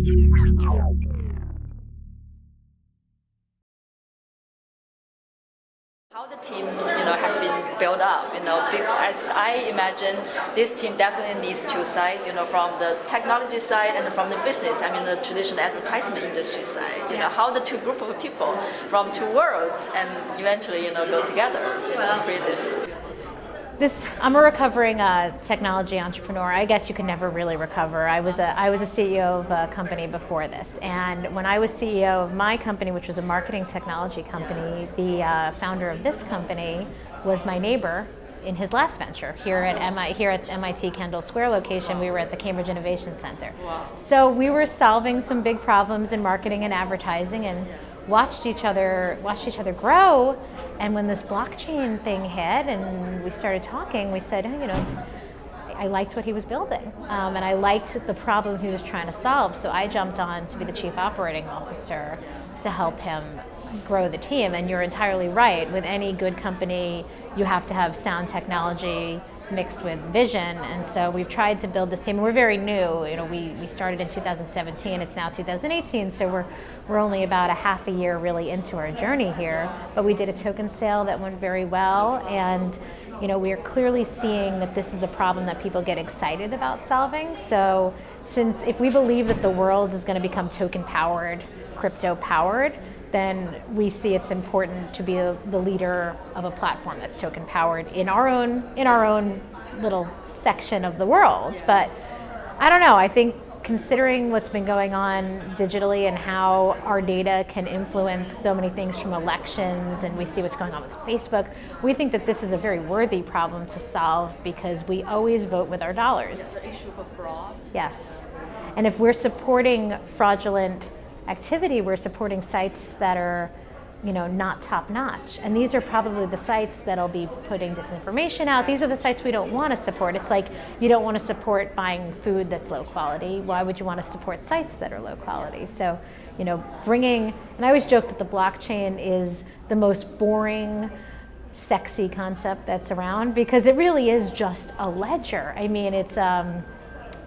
How the team, has been built up, as I imagine, this team definitely needs two sides, from the technology side and from the business, the traditional advertisement industry side, how the two group of people from two worlds and eventually, go together, create this. I'm a recovering technology entrepreneur. I guess you can never really recover. I was a CEO of a company before this, and when I was CEO of my company, which was a marketing technology company, the founder of this company was my neighbor in his last venture here at MIT Kendall Square location. We were at the Cambridge Innovation Center. Wow. So we were solving some big problems in marketing and advertising, and watched each other grow. And when this blockchain thing hit and we started talking, we said, I liked what he was building, and I liked the problem he was trying to solve. So I jumped on to be the Chief Operating Officer to help him grow the team. And you're entirely right. With any good company, you have to have sound technology mixed with vision. And so we've tried to build this team. We're very new. We started in 2017. It's now 2018. So we're only about a half a year really into our journey here. But we did a token sale that went very well. And we are clearly seeing that this is a problem that people get excited about solving. So if we believe that the world is going to become token powered, crypto powered, then we see it's important to be the leader of a platform that's token powered in our own little section of the world. But I don't know, I think considering what's been going on digitally and how our data can influence so many things from elections, and we see what's going on with Facebook, we think that this is a very worthy problem to solve because we always vote with our dollars. It's an issue for fraud. Yes. And if we're supporting fraudulent activity, we're supporting sites that are, not top notch. And these are probably the sites that'll be putting disinformation out. These are the sites we don't want to support. It's like you don't want to support buying food that's low quality. Why would you want to support sites that are low quality? So, and I always joke that the blockchain is the most boring, sexy concept that's around because it really is just a ledger.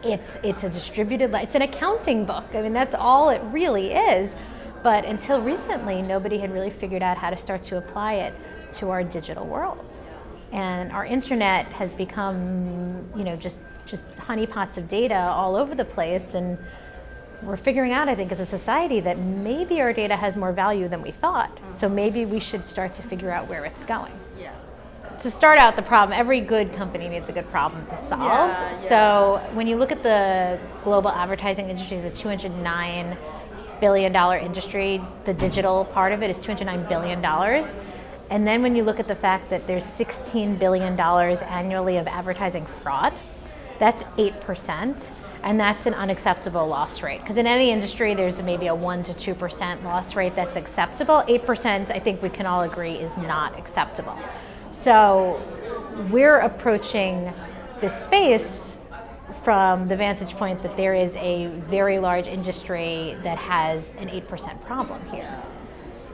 It's a distributed, it's an accounting book. That's all it really is. But until recently, nobody had really figured out how to start to apply it to our digital world. And our internet has become, just honeypots of data all over the place. And we're figuring out, I think, as a society that maybe our data has more value than we thought. Mm-hmm. So maybe we should start to figure out where it's going. Yeah. To start out the problem, every good company needs a good problem to solve. Yeah. So when you look at the global advertising industry, it's a $209 billion industry. The digital part of it is $209 billion. And then when you look at the fact that there's $16 billion annually of advertising fraud, that's 8%. And that's an unacceptable loss rate. Because in any industry, there's maybe a 1% to 2% loss rate that's acceptable. 8%, I think we can all agree, is not acceptable. So we're approaching this space from the vantage point that there is a very large industry that has an 8% problem here.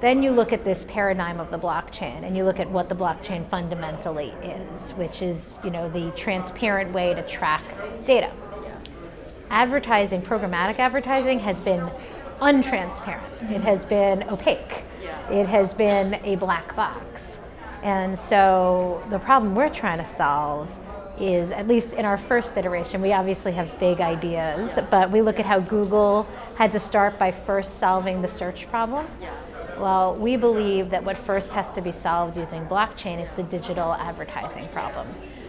Then you look at this paradigm of the blockchain and you look at what the blockchain fundamentally is, which is, the transparent way to track data. Advertising, programmatic advertising, has been untransparent. It has been opaque. It has been a black box. And so the problem we're trying to solve is, at least in our first iteration, we obviously have big ideas, but we look at how Google had to start by first solving the search problem. Well, we believe that what first has to be solved using blockchain is the digital advertising problem.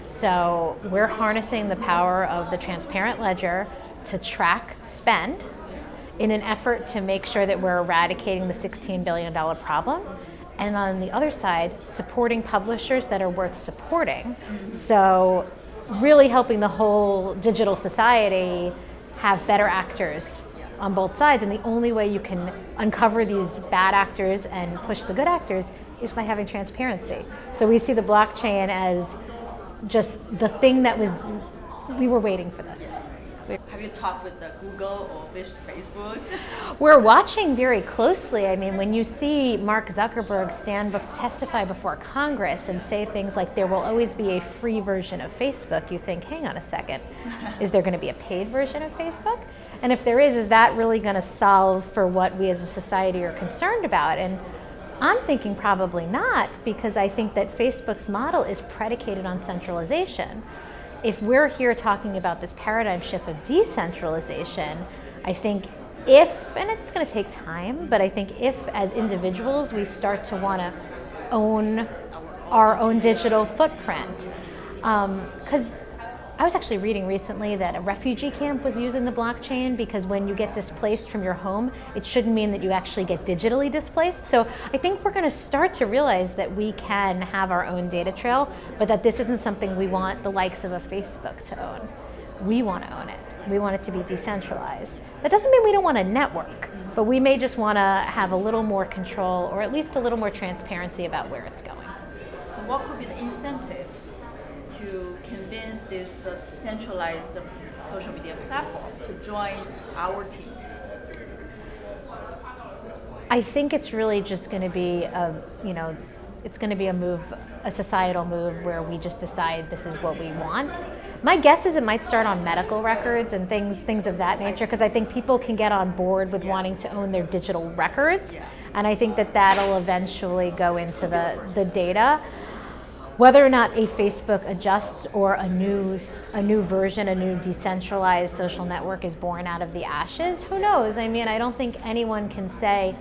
So we're harnessing the power of the transparent ledger to track spend in an effort to make sure that we're eradicating the $16 billion problem. And on the other side, supporting publishers that are worth supporting. Mm-hmm. So really helping the whole digital society have better actors on both sides. And the only way you can uncover these bad actors and push the good actors is by having transparency. So we see the blockchain as just the thing that we were waiting for this. Have you talked with the Google or Facebook? We're watching very closely. I mean, when you see Mark Zuckerberg testify before Congress and say things like there will always be a free version of Facebook, you think, hang on a second, is there going to be a paid version of Facebook? And if there is that really going to solve for what we as a society are concerned about? And I'm thinking probably not, because I think that Facebook's model is predicated on centralization. If we're here talking about this paradigm shift of decentralization, I think if, and it's going to take time, but I think if as individuals we start to want to own our own digital footprint, because I was actually reading recently that a refugee camp was using the blockchain because when you get displaced from your home, it shouldn't mean that you actually get digitally displaced. So I think we're going to start to realize that we can have our own data trail, but that this isn't something we want the likes of a Facebook to own. We want to own it. We want it to be decentralized. That doesn't mean we don't want a network, but we may just want to have a little more control or at least a little more transparency about where it's going. So what could be the incentive to convince this centralized social media platform to join our team? I think it's really just going to be it's going to be a move, a societal move where we just decide this is what we want. My guess is it might start on medical records and things of that nature, because I think people can get on board with wanting to own their digital records, and I think that that'll eventually go into the data. Whether or not a Facebook adjusts or a new version, a new decentralized social network is born out of the ashes, who knows? I mean, I don't think anyone can say.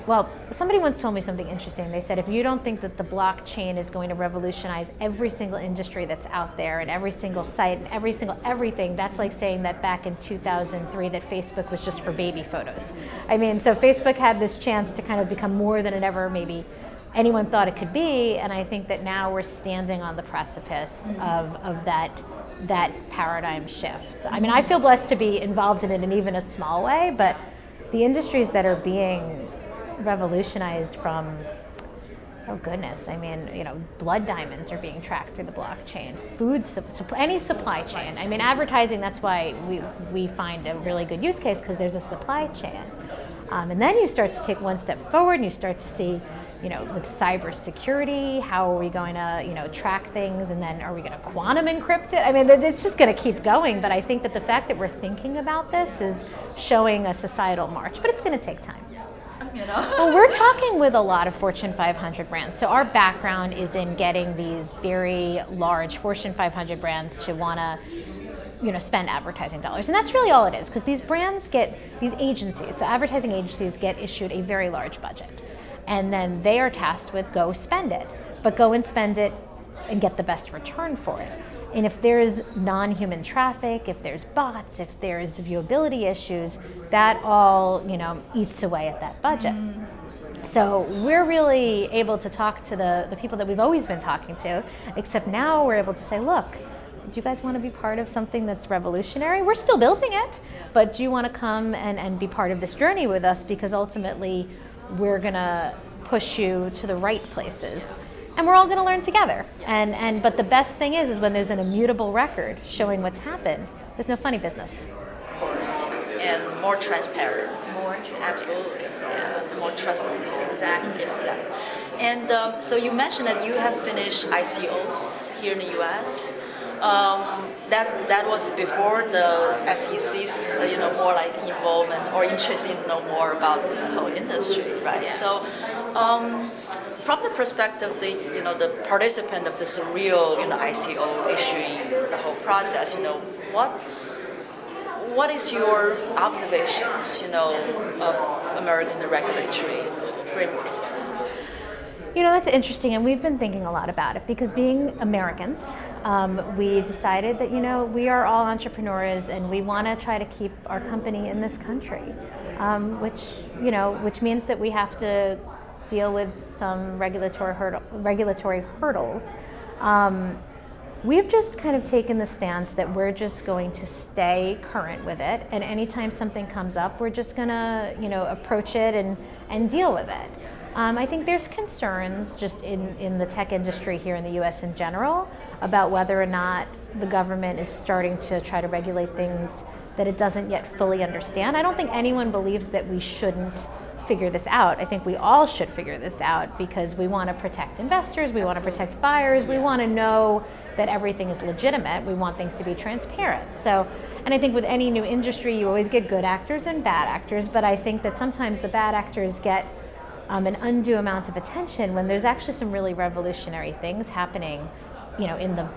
Well, somebody once told me something interesting. They said, if you don't think that the blockchain is going to revolutionize every single industry that's out there and every single site and everything, that's like saying that back in 2003 that Facebook was just for baby photos. I mean, so Facebook had this chance to kind of become more than it ever maybe anyone thought it could be, and I think that now we're standing on the precipice of that paradigm shift. I mean, I feel blessed to be involved in it in even a small way, but the industries that are being revolutionized from, oh goodness, I mean, blood diamonds are being tracked through the blockchain, any supply chain. I mean, advertising, that's why we find a really good use case, because there's a supply chain. And then you start to take one step forward and you start to see, with cybersecurity, how are we going to, track things, and then are we going to quantum encrypt it? I mean, it's just going to keep going, but I think that the fact that we're thinking about this is showing a societal march, but it's going to take time. Well, we're talking with a lot of Fortune 500 brands. So our background is in getting these very large Fortune 500 brands to want to spend advertising dollars. And that's really all it is, because these brands these agencies, so advertising agencies get issued a very large budget. And then they are tasked with go spend it, but go and spend it and get the best return for it. And if there's non-human traffic, if there's bots, if there's viewability issues, that all eats away at that budget. So we're really able to talk to the people that we've always been talking to, except now we're able to say, look, do you guys want to be part of something that's revolutionary? We're still building it, but do you want to come and be part of this journey with us? Because ultimately, we're going to push you to the right places. And we're all going to learn together. But the best thing is when there's an immutable record showing what's happened, there's no funny business. Of course. And more transparent. Absolutely. Yeah, more trusted. Exactly. Yeah. And so you mentioned that you have finished ICOs here in the US. That was before the SEC's more like involvement or interest in know more about this whole industry, right? Yeah. So from the perspective, the participant of this real ICO issuing the whole process, what is your observations of American regulatory framework system? That's interesting, and we've been thinking a lot about it, because being Americans, we decided that we are all entrepreneurs and we want to try to keep our company in this country, which means that we have to deal with some regulatory hurdles. We've just kind of taken the stance that we're just going to stay current with it, and anytime something comes up, we're just going to approach it and deal with it. I think there's concerns just in the tech industry here in the US in general about whether or not the government is starting to try to regulate things that it doesn't yet fully understand. I don't think anyone believes that we shouldn't figure this out. I think we all should figure this out because we want to protect investors, we want to protect buyers, we want to know that everything is legitimate, we want things to be transparent. So, and I think with any new industry, you always get good actors and bad actors, but I think that sometimes the bad actors get an undue amount of attention when there's actually some really revolutionary things happening, in the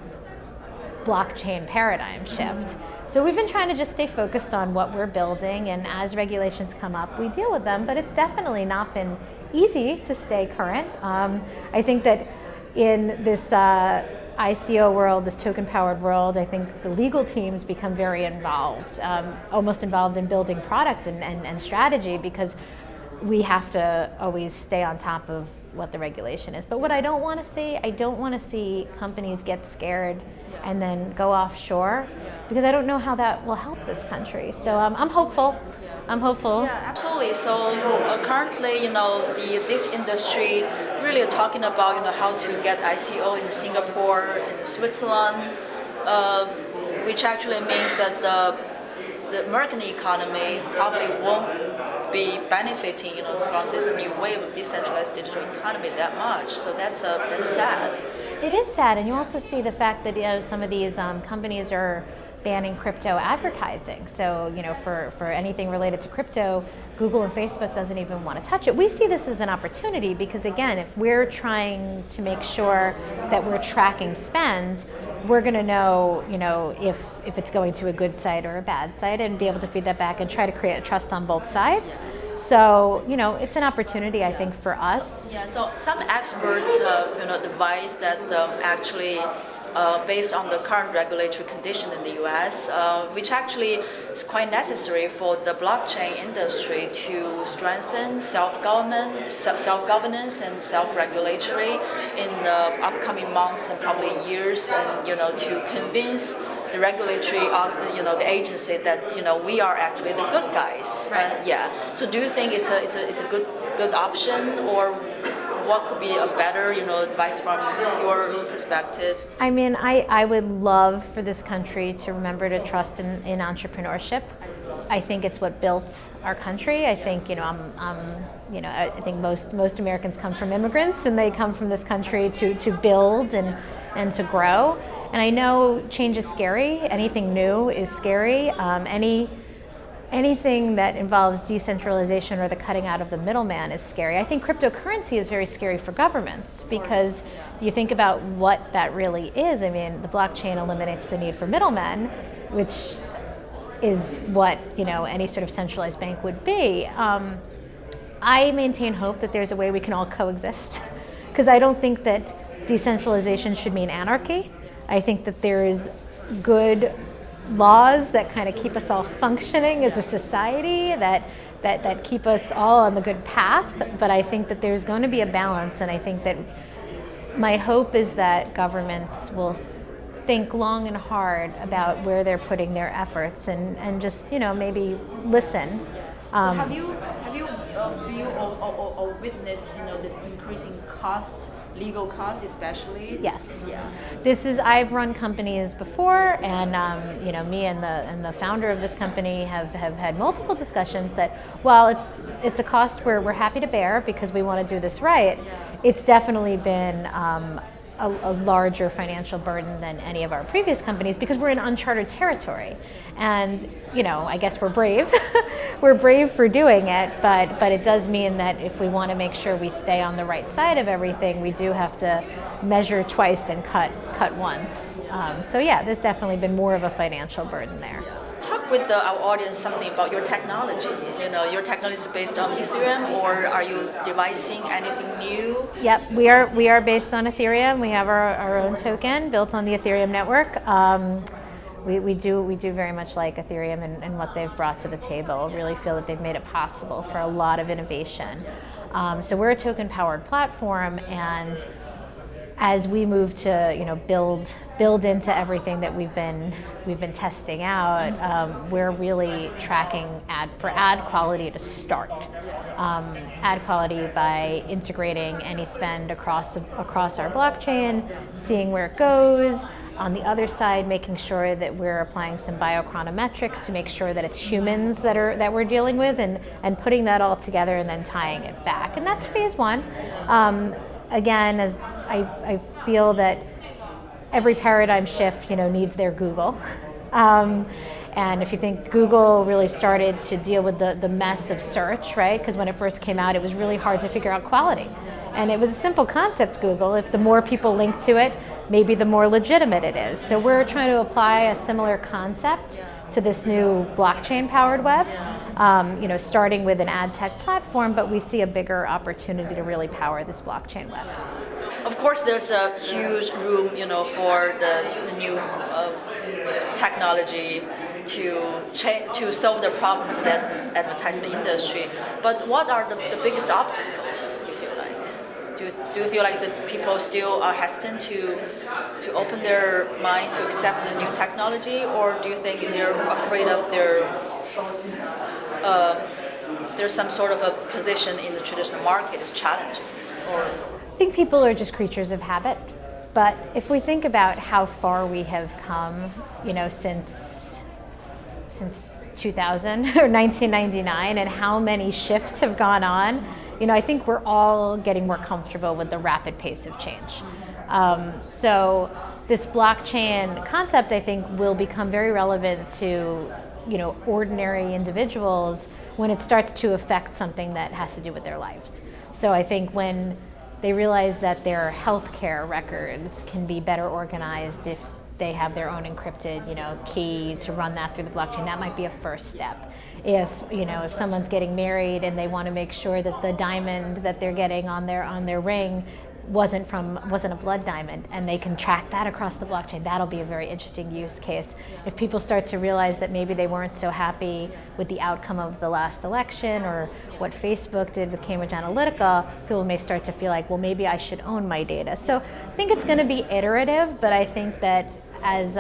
blockchain paradigm shift. So we've been trying to just stay focused on what we're building, and as regulations come up, we deal with them, but it's definitely not been easy to stay current. I think that in this ICO world, this token-powered world, I think the legal teams become very involved, almost involved in building product and strategy, because we have to always stay on top of what the regulation is. But what I don't want to see companies get scared and then go offshore, because I don't know how that will help this country. So I'm hopeful. Yeah, absolutely. So currently, this industry really are talking about, how to get ICO in Singapore, in Switzerland, which actually means that the American economy probably won't be benefiting, from this new wave of decentralized digital economy that much. So that's sad. It is sad, and you also see the fact that some of these companies are banning crypto advertising. So for anything related to crypto, Google and Facebook doesn't even want to touch it. We see this as an opportunity because, again, if we're trying to make sure that we're tracking spend, we're going to know, if it's going to a good site or a bad site, and be able to feed that back and try to create a trust on both sides. So, it's an opportunity, I think, for us. So some experts, advise that actually, based on the current regulatory condition in the US, which actually is quite necessary for the blockchain industry to strengthen self-governance and self-regulatory in the upcoming months and probably years, and to convince the regulatory, the agency that we are actually the good guys. Right. So do you think it's a good option, or what could be a better, advice from your perspective? I mean, I would love for this country to remember to trust in entrepreneurship. I think it's what built our country. I think, I think most Americans come from immigrants, and they come from this country to build and to grow. And I know change is scary. Anything new is scary. Anything that involves decentralization or the cutting out of the middleman is scary. I think cryptocurrency is very scary for governments, because you think about what that really is. I mean, the blockchain eliminates the need for middlemen, which is what any sort of centralized bank would be. I maintain hope that there's a way we can all coexist, because I don't think that decentralization should mean anarchy. I think that there is good laws that kind of keep us all functioning as a society, that keep us all on the good path. But I think that there's going to be a balance, and I think that my hope is that governments will think long and hard about where they're putting their efforts, and just maybe listen. So have you feel or witnessed this increasing cost, legal costs especially? Yes. Yeah. I've run companies before, and me and the founder of this company have had multiple discussions that while it's a cost we're happy to bear because we want to do this right, it's definitely been a larger financial burden than any of our previous companies, because we're in uncharted territory. And I guess we're brave. We're brave for doing it, but it does mean that if we want to make sure we stay on the right side of everything, we do have to measure twice and cut once. So there's definitely been more of a financial burden there. Talk with our audience something about your technology. Your technology is based on Ethereum, or are you devising anything new? Yep, we are based on Ethereum. We have our own token built on the Ethereum network. We do very much like Ethereum and what they've brought to the table. Really feel that they've made it possible for a lot of innovation. So we're a token-powered platform, and as we move to build into everything that we've been testing out, we're really tracking ad quality to start. Ad quality by integrating any spend across our blockchain, seeing where it goes. On the other side, making sure that we're applying some biochronometrics to make sure that it's humans that we're dealing with, and putting that all together and then tying it back. And that's phase one. Again, as I feel that every paradigm shift, needs their Google. And if you think Google really started to deal with the mess of search, right? Because when it first came out, it was really hard to figure out quality. And it was a simple concept, Google. If the more people link to it, maybe the more legitimate it is. So we're trying to apply a similar concept to this new blockchain-powered web, starting with an ad tech platform, but we see a bigger opportunity to really power this blockchain web. Of course, there's a huge room, for the new technology to solve the problems in that advertisement industry. But what are the biggest obstacles, you feel like? Do you feel like the people still are hesitant to open their mind to accept the new technology, or do you think they're afraid of there's some sort of a position in the traditional market is challenging? Or I think people are just creatures of habit. But if we think about how far we have come, since 2000 or 1999, and how many shifts have gone on, I think we're all getting more comfortable with the rapid pace of change. So this blockchain concept, I think, will become very relevant to, ordinary individuals when it starts to affect something that has to do with their lives. So I think when they realize that their healthcare records can be better organized if they have their own encrypted, key to run that through the blockchain, that might be a first step. If someone's getting married and they want to make sure that the diamond that they're getting on their ring wasn't a blood diamond, and they can track that across the blockchain, that'll be a very interesting use case. If people start to realize that maybe they weren't so happy with the outcome of the last election, or what Facebook did with Cambridge Analytica, people may start to feel like, well, maybe I should own my data. So I think it's going to be iterative, but I think that as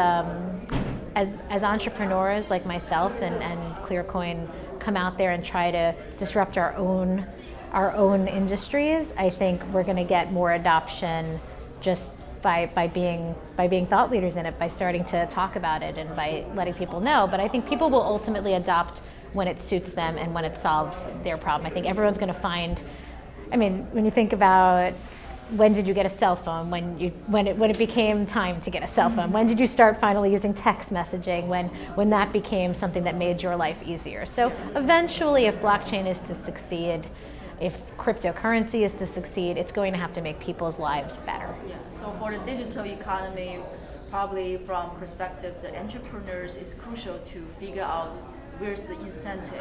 entrepreneurs like myself and ClearCoin come out there and try to disrupt our own industries, I think we're going to get more adoption just by being thought leaders in it, by starting to talk about it and by letting people know. But I think people will ultimately adopt when it suits them and when it solves their problem. I think everyone's going to find, when you think about when did you get a cell phone, when it became time to get a cell phone, when did you start finally using text messaging, when that became something that made your life easier. So eventually, if blockchain is to succeed, if cryptocurrency is to succeed, it's going to have to make people's lives better. Yeah. So for the digital economy, probably from perspective, the entrepreneurs is crucial to figure out where's the incentive,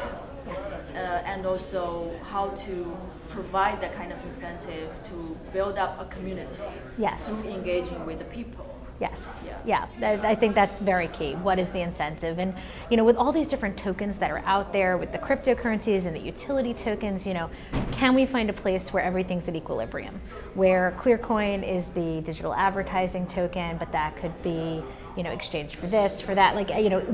and also how to provide that kind of incentive to build up a community through engaging with the people. Yes. Yeah. I think that's very key. What is the incentive? And with all these different tokens that are out there, with the cryptocurrencies and the utility tokens, can we find a place where everything's at equilibrium, where ClearCoin is the digital advertising token, but that could be exchange for this, for that.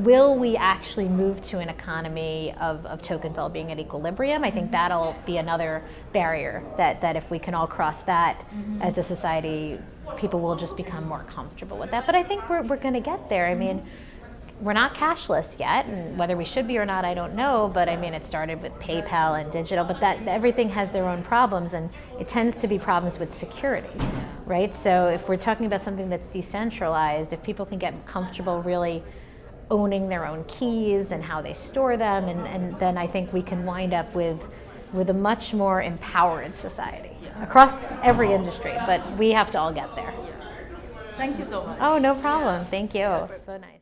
Will we actually move to an economy of tokens all being at equilibrium? I think that'll be another barrier that if we can all cross that as a society, people will just become more comfortable with that. But I think we're going to get there. We're not cashless yet, and whether we should be or not, I don't know. But it started with PayPal and digital, but that everything has their own problems, and it tends to be problems with security, right? So if we're talking about something that's decentralized, if people can get comfortable really owning their own keys and how they store them, and then I think we can wind up with a much more empowered society across every industry. But we have to all get there. Thank you so much. Oh, no problem. Thank you. So nice.